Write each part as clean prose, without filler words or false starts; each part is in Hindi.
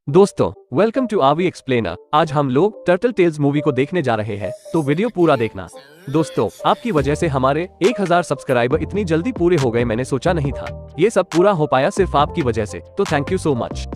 दोस्तों, वेलकम टू आवी एक्सप्लेनर। आज हम लोग टर्टल टेल्स मूवी को देखने जा रहे हैं, तो वीडियो पूरा देखना। दोस्तों, आपकी वजह से हमारे 1000 सब्सक्राइबर इतनी जल्दी पूरे हो गए, मैंने सोचा नहीं था। ये सब पूरा हो पाया सिर्फ आपकी वजह से, तो थैंक यू सो मच।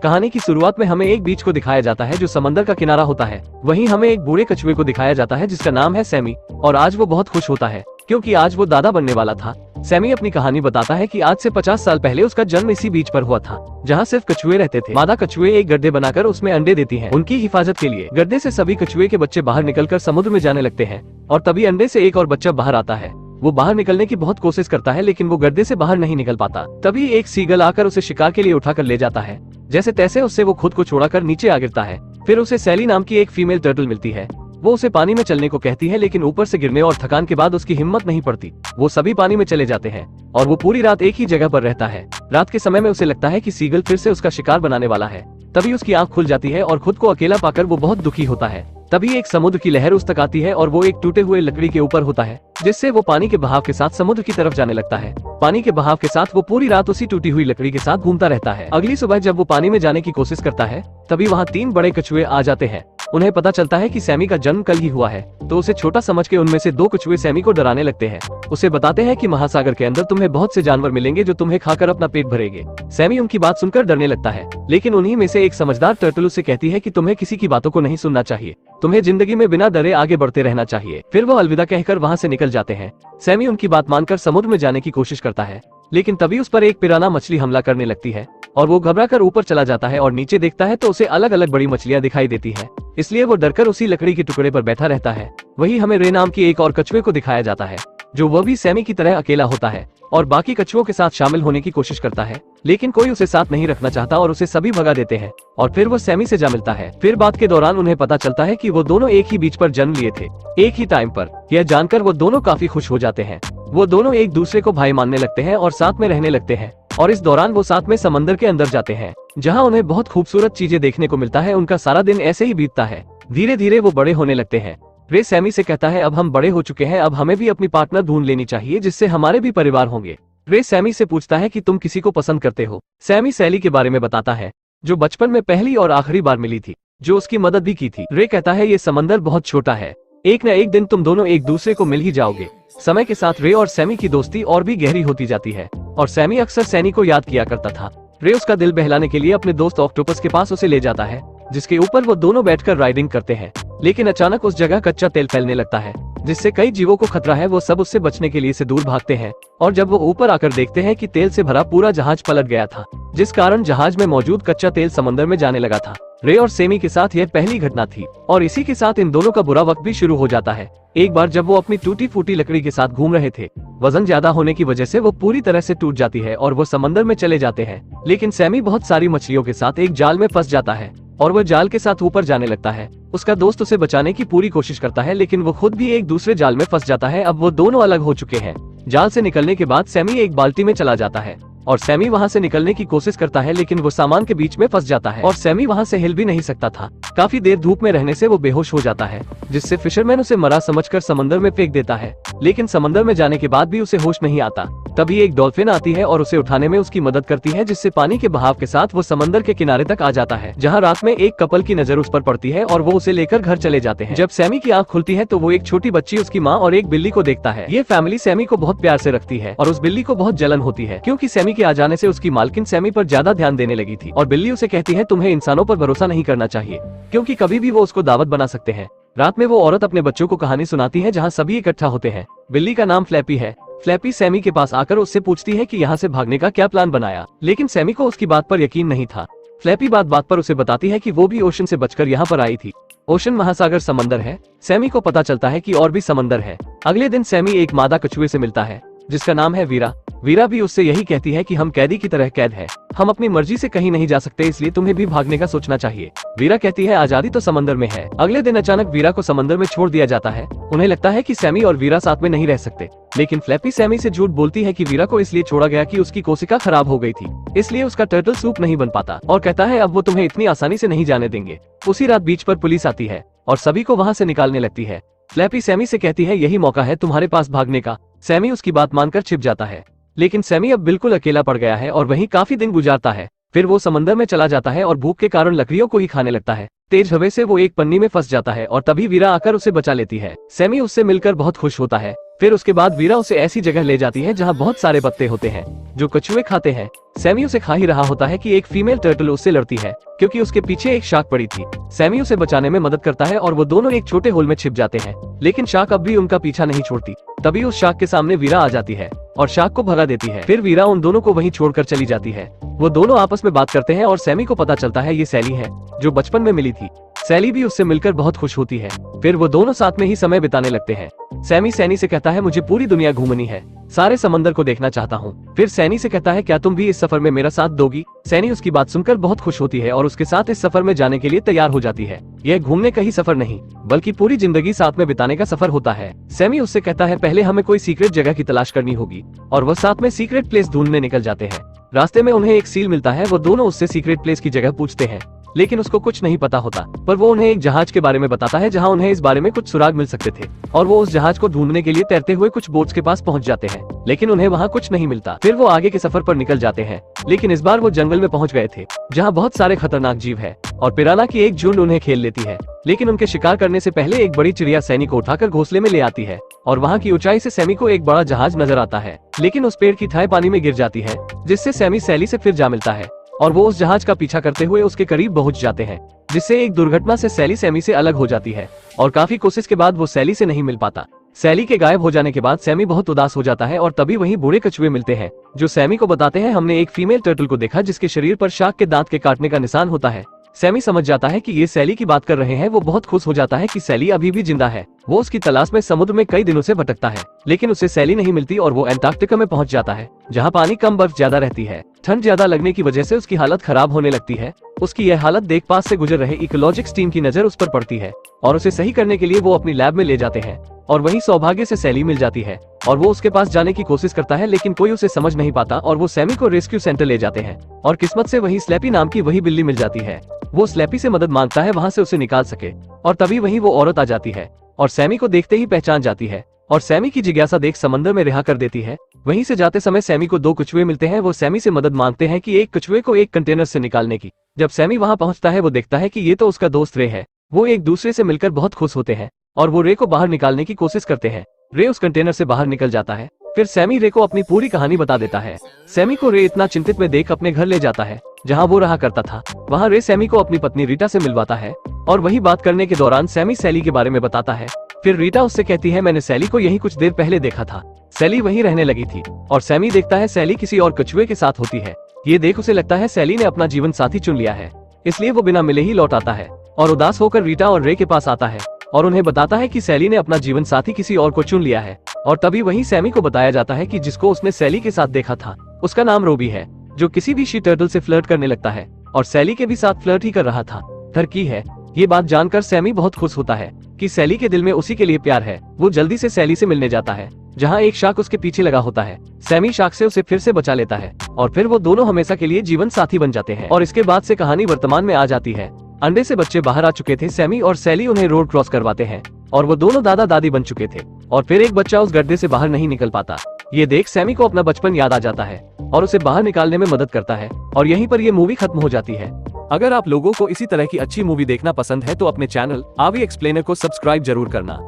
कहानी की शुरुआत में हमें एक बीच को दिखाया जाता है जो समंदर का किनारा होता है। वहीं हमें एक बूढ़े कछुए को दिखाया जाता है जिसका नाम है सैमी, और आज वो बहुत खुश होता है क्योंकि आज वो दादा बनने वाला था। सैमी अपनी कहानी बताता है कि आज से 50 साल पहले उसका जन्म इसी बीच पर हुआ था जहाँ सिर्फ कछुए रहते थे। मादा कछुए एक गड्ढे बनाकर उसमें अंडे देती हैं। उनकी हिफाजत के लिए गड्ढे से सभी कछुए के बच्चे बाहर निकलकर समुद्र में जाने लगते हैं और तभी अंडे से एक और बच्चा बाहर आता है। वो बाहर निकलने की बहुत कोशिश करता है लेकिन वो गड्ढे से बाहर नहीं निकल पाता। तभी एक सीगल आकर उसे शिकार के लिए उठाकर ले जाता है। जैसे तैसे उससे वो खुद को छोड़ाकर नीचे आ गिरता है। फिर उसे सैली नाम की एक फीमेल टर्टल मिलती है। वो उसे पानी में चलने को कहती है लेकिन ऊपर से गिरने और थकान के बाद उसकी हिम्मत नहीं पड़ती। वो सभी पानी में चले जाते हैं और वो पूरी रात एक ही जगह पर रहता है। रात के समय में उसे लगता है कि सीगल फिर से उसका शिकार बनाने वाला है। तभी उसकी आंख खुल जाती है और खुद को अकेला पाकर वो बहुत दुखी होता है। तभी एक समुद्र की लहर उस तक आती है और वो एक टूटे हुए लकड़ी के ऊपर होता है जिससे वो पानी के बहाव के साथ समुद्र की तरफ जाने लगता है। पानी के बहाव के साथ वो पूरी रात उसी टूटी हुई लकड़ी के साथ घूमता रहता है। अगली सुबह जब वो पानी में जाने की कोशिश करता है तभी वहाँ 3 बड़े कछुए आ जाते हैं। उन्हें पता चलता है कि सैमी का जन्म कल ही हुआ है, तो उसे छोटा समझ के उनमें से 2 कछुए सैमी को डराने लगते हैं। उसे बताते हैं कि महासागर के अंदर तुम्हें बहुत से जानवर मिलेंगे जो तुम्हें खाकर अपना पेट भरेंगे। सैमी उनकी बात सुनकर डरने लगता है लेकिन उन्हीं में से एक समझदार टर्टल उसे कहती है कि तुम्हें किसी की बातों को नहीं सुनना चाहिए, तुम्हें जिंदगी में बिना डरे आगे बढ़ते रहना चाहिए। फिर वो अलविदा कहकर वहाँ से निकल जाते हैं। सैमी उनकी बात मानकर समुद्र में जाने की कोशिश करता है लेकिन तभी उस पर एक पिराना मछली हमला करने लगती है और वो घबराकर ऊपर चला जाता है और नीचे देखता है तो उसे अलग अलग बड़ी मछलियां दिखाई देती है। इसलिए वो डरकर उसी लकड़ी के टुकड़े पर बैठा रहता है। वही हमें रे नाम की एक और कछुए को दिखाया जाता है जो वह भी सैमी की तरह अकेला होता है और बाकी कछुओं के साथ शामिल होने की कोशिश करता है लेकिन कोई उसे साथ नहीं रखना चाहता और उसे सभी भगा देते हैं और फिर वो सैमी से जा मिलता है। फिर बात के दौरान उन्हें पता चलता है कि वो दोनों एक ही बीच पर जन्म लिए थे, एक ही टाइम पर। यह जानकर वो दोनों काफी खुश हो जाते हैं। वो दोनों एक दूसरे को भाई मानने लगते हैं और साथ में रहने लगते हैं और इस दौरान वो साथ में समंदर के अंदर जाते हैं जहाँ उन्हें बहुत खूबसूरत चीजें देखने को मिलता है। उनका सारा दिन ऐसे ही बीतता है। धीरे धीरे वो बड़े होने लगते हैं। रे सैमी से कहता है अब हम बड़े हो चुके हैं, अब हमें भी अपनी पार्टनर ढूंढ लेनी चाहिए जिससे हमारे भी परिवार होंगे। रे सैमी से पूछता है कि तुम किसी को पसंद करते हो। सैमी सैली के बारे में बताता है जो बचपन में पहली और आखिरी बार मिली थी, जो उसकी मदद भी की थी। रे कहता है ये समंदर बहुत छोटा है, एक न एक दिन तुम दोनों एक दूसरे को मिल ही जाओगे। समय के साथ रे और सैमी की दोस्ती और भी गहरी होती जाती है और सैमी अक्सर सैनी को याद किया करता था। रे उसका दिल बहलाने के लिए अपने दोस्त ऑक्टोपस के पास उसे ले जाता है जिसके ऊपर वो दोनों बैठकर राइडिंग करते हैं लेकिन अचानक उस जगह कच्चा तेल फैलने लगता है जिससे कई जीवों को खतरा है। वो सब उससे बचने के लिए से दूर भागते हैं और जब वो ऊपर आकर देखते हैं कि तेल से भरा पूरा जहाज पलट गया था जिस कारण जहाज में मौजूद कच्चा तेल समंदर में जाने लगा था। रे और सैमी के साथ यह पहली घटना थी और इसी के साथ इन दोनों का बुरा वक्त भी शुरू हो जाता है। एक बार जब वो अपनी टूटी फूटी लकड़ी के साथ घूम रहे थे, वजन ज्यादा होने की वजह से वो पूरी तरह से टूट जाती है और वो समंदर में चले जाते हैं। लेकिन सैमी बहुत सारी मछलियों के साथ एक जाल में फंस जाता है और वह जाल के साथ ऊपर जाने लगता है। उसका दोस्त उसे बचाने की पूरी कोशिश करता है लेकिन वो खुद भी एक दूसरे जाल में फंस जाता है। अब वो दोनों अलग हो चुके हैं। जाल से निकलने के बाद सैमी एक बाल्टी में चला जाता है और सैमी वहाँ से निकलने की कोशिश करता है लेकिन वो सामान के बीच में फंस जाता है और सैमी वहाँ से हिल भी नहीं सकता था। काफी देर धूप में रहने से वो बेहोश हो जाता है जिससे फिशरमैन उसे मरा समझकर समंदर में फेंक देता है लेकिन समंदर में जाने के बाद भी उसे होश नहीं आता। तभी एक डॉल्फिन आती है और उसे उठाने में उसकी मदद करती है जिससे पानी के बहाव के साथ वो समंदर के किनारे तक आ जाता है जहाँ रात में एक कपल की नजर उस पर पड़ती है और वो उसे लेकर घर चले जाते हैं। जब सैमी की आंख खुलती है तो वो एक छोटी बच्ची, उसकी माँ और एक बिल्ली को देखता है। ये फैमिली सैमी को बहुत प्यार से रखती है और उस बिल्ली को बहुत जलन होती है क्योंकि सैमी के आ जाने से उसकी मालकिन सैमी पर ज्यादा ध्यान देने लगी थी और बिल्ली उसे कहती है तुम्हें इंसानों पर भरोसा नहीं करना चाहिए क्योंकि कभी भी वो उसको दावत बना सकते हैं। रात में वो औरत अपने बच्चों को कहानी सुनाती है जहाँ सभी इकट्ठा होते हैं। बिल्ली का नाम फ्लैपी है। फ्लैपी सैमी के पास आकर उससे पूछती है कि यहाँ से भागने का क्या प्लान बनाया, लेकिन सैमी को उसकी बात पर यकीन नहीं था। फ्लैपी बात बात पर उसे बताती है कि वो भी ओशन से बचकर यहाँ पर आई थी। ओशन महासागर समंदर है। सैमी को पता चलता है कि और भी समंदर है। अगले दिन सैमी एक मादा कछुए से मिलता है जिसका नाम है वीरा। वीरा भी उससे यही कहती है कि हम कैदी की तरह कैद है, हम अपनी मर्जी से कहीं नहीं जा सकते, इसलिए तुम्हें भी भागने का सोचना चाहिए। वीरा कहती है आजादी तो समंदर में है। अगले दिन अचानक वीरा को समंदर में छोड़ दिया जाता है। उन्हें लगता है कि सैमी और वीरा साथ में नहीं रह सकते लेकिन फ्लैपी सैमी से झूठ बोलती है कि वीरा को इसलिए छोड़ा गया कि उसकी कोशिका खराब हो गई थी, इसलिए उसका टर्टल सूप नहीं बन पाता और कहता है अब वो तुम्हें इतनी आसानी से नहीं जाने देंगे। उसी रात बीच पर पुलिस आती है और सभी को वहाँ से निकालने लगती है। फ्लैपी सैमी से कहती है यही मौका है तुम्हारे पास भागने का। सैमी उसकी बात मानकर छिप जाता है लेकिन सैमी अब बिल्कुल अकेला पड़ गया है और वहीं काफी दिन गुजारता है। फिर वो समंदर में चला जाता है और भूख के कारण लकड़ियों को ही खाने लगता है। तेज हवा से वो एक पन्नी में फंस जाता है और तभी वीरा आकर उसे बचा लेती है। सैमी उससे मिलकर बहुत खुश होता है। फिर उसके बाद वीरा उसे ऐसी जगह ले जाती है जहाँ बहुत सारे पत्ते होते हैं जो कछुए खाते हैं। सैमी उसे खा ही रहा होता है कि एक फीमेल टर्टल उससे लड़ती है क्योंकि उसके पीछे एक शार्क पड़ी थी। सैमी उसे बचाने में मदद करता है और वो दोनों एक छोटे होल में छिप जाते हैं, लेकिन शार्क अब भी उनका पीछा नहीं छोड़ती। तभी उस शार्क के सामने वीरा आ जाती है और शार्क को भगा देती है। फिर वीरा उन दोनों को वहीं छोड़कर चली जाती है। वो दोनों आपस में बात करते हैं और सैमी को पता चलता है ये सैली है जो बचपन में मिली थी। सैली भी उससे मिलकर बहुत खुश होती है। फिर वो दोनों साथ में ही समय बिताने लगते हैं। सैमी सैनी से कहता है मुझे पूरी दुनिया घूमनी है, सारे समंदर को देखना चाहता हूँ। फिर सैनी से कहता है क्या तुम भी इस सफर में मेरा साथ दोगी? सैनी उसकी बात सुनकर बहुत खुश होती है और उसके साथ इस सफर में जाने के लिए तैयार हो जाती है। यह घूमने का ही सफर नहीं बल्कि पूरी जिंदगी साथ में बिताने का सफर होता है। सैमी उससे कहता है पहले हमें कोई सीक्रेट जगह की तलाश करनी होगी और वो साथ में सीक्रेट प्लेस ढूंढने निकल जाते हैं। रास्ते में उन्हें एक सील मिलता है। वो दोनों उससे सीक्रेट प्लेस की जगह पूछते हैं, लेकिन उसको कुछ नहीं पता होता। पर वो उन्हें एक जहाज के बारे में बताता है जहां उन्हें इस बारे में कुछ सुराग मिल सकते थे और वो उस जहाज को ढूंढने के लिए तैरते हुए कुछ बोट्स के पास पहुंच जाते हैं, लेकिन उन्हें वहां कुछ नहीं मिलता। फिर वो आगे के सफर पर निकल जाते हैं, लेकिन इस बार वो जंगल में पहुंच गए थे जहां बहुत सारे खतरनाक जीव है और पिराना की एक झुंड उन्हें खेल लेती है। लेकिन उनके शिकार करने से पहले एक बड़ी चिड़िया सैनी को उठाकर घोंसले में ले आती है और वहाँ की ऊंचाई से सैमी को एक बड़ा जहाज नजर आता है, लेकिन उस पेड़ की ठाई पानी में गिर जाती है जिससे सैमी सैली से फिर जा मिलता है और वो उस जहाज का पीछा करते हुए उसके करीब पहुंच जाते हैं, जिससे एक दुर्घटना से सैली सैमी से अलग हो जाती है और काफी कोशिश के बाद वो सैली से नहीं मिल पाता। सैली के गायब हो जाने के बाद सैमी बहुत उदास हो जाता है और तभी वहीं बूढ़े कछुए मिलते हैं जो सैमी को बताते हैं हमने एक फीमेल टर्टल को देखा जिसके शरीर पर शार्क के दांत के काटने का निशान होता है। सैमी समझ जाता है कि ये सैली की बात कर रहे हैं। वो बहुत खुश हो जाता है कि सैली अभी भी जिंदा है। वो उसकी तलाश में समुद्र में कई दिनों से भटकता है, लेकिन उसे सैली नहीं मिलती और वो अंटार्कटिका में पहुंच जाता है जहां पानी कम, बर्फ ज्यादा रहती है। ठंड ज्यादा लगने की वजह से उसकी हालत खराब होने लगती है। उसकी यह हालत देख पास से गुजर रहे इकोलॉजिक्स टीम की नजर उस पर पड़ती है और उसे सही करने के लिए वो अपनी लैब में ले जाते हैं और वहीं सौभाग्य से सैली मिल जाती है और वो उसके पास जाने की कोशिश करता है, लेकिन कोई उसे समझ नहीं पाता और वो सैमी को रेस्क्यू सेंटर ले जाते हैं और किस्मत से वहीं स्लैपी नाम की वही बिल्ली मिल जाती है। वो स्लैपी से मदद मांगता है वहाँ से उसे निकाल सके और तभी वहीं वो औरत आ जाती है और सैमी को देखते ही पहचान जाती है और सैमी की जिज्ञासा देख समंदर में रिहा कर देती है। वहीं से जाते समय सैमी को दो कछुए मिलते हैं। वो सैमी से मदद मांगते हैं कि एक कछुए को एक कंटेनर से निकालने की। जब सैमी वहाँ पहुँचता है वो देखता है कि ये तो उसका दोस्त रे है। वो एक दूसरे से मिलकर बहुत खुश होते हैं और वो रे को बाहर निकालने की कोशिश करते हैं। रे उस कंटेनर से बाहर निकल जाता है। फिर सैमी रे को अपनी पूरी कहानी बता देता है। सैमी को रे इतना चिंतित में देख अपने घर ले जाता है जहां वो रहा करता था। वहां रे सैमी को अपनी पत्नी रीटा से मिलवाता है और वही बात करने के दौरान सैमी सैली के बारे में बताता है। फिर रीटा उससे कहती है मैंने सैली को यही कुछ देर पहले देखा था, सैली वहीं रहने लगी थी। और सैमी देखता है सैली किसी और कछुए के साथ होती है। ये देख उसे लगता है सैली ने अपना जीवन साथी चुन लिया है, इसलिए वो बिना मिले ही लौट आता है और उदास होकर रीटा और रे के पास आता है और उन्हें बताता है कि सैली ने अपना जीवन साथी किसी और को चुन लिया है। और तभी वहीं सैमी को बताया जाता है कि जिसको उसने सैली के साथ देखा था उसका नाम रोबी है, जो किसी भी शी टर्टल से फ्लर्ट करने लगता है और सैली के भी साथ फ्लर्ट ही कर रहा था। टर्की है। ये बात जानकर सैमी बहुत खुश होता है कि सैली के दिल में उसी के लिए प्यार है। वो जल्दी से सैली से मिलने जाता है जहाँ एक शार्क उसके पीछे लगा होता है। सैमी शार्क से उसे फिर से बचा लेता है और फिर वो दोनों हमेशा के लिए जीवन साथी बन जाते हैं। और इसके बाद से कहानी वर्तमान में आ जाती है। अंडे से बच्चे बाहर आ चुके थे। सैमी और सैली उन्हें रोड क्रॉस करवाते हैं और वो दोनों दादा दादी बन चुके थे और फिर एक बच्चा उस गड्ढे से बाहर नहीं निकल पाता। ये देख सैमी को अपना बचपन याद आ जाता है और उसे बाहर निकालने में मदद करता है और यहीं पर ये मूवी खत्म हो जाती है। अगर आप लोगों को इसी तरह की अच्छी मूवी देखना पसंद है तो अपने चैनल आवी एक्सप्लेनर को सब्सक्राइब जरूर करना।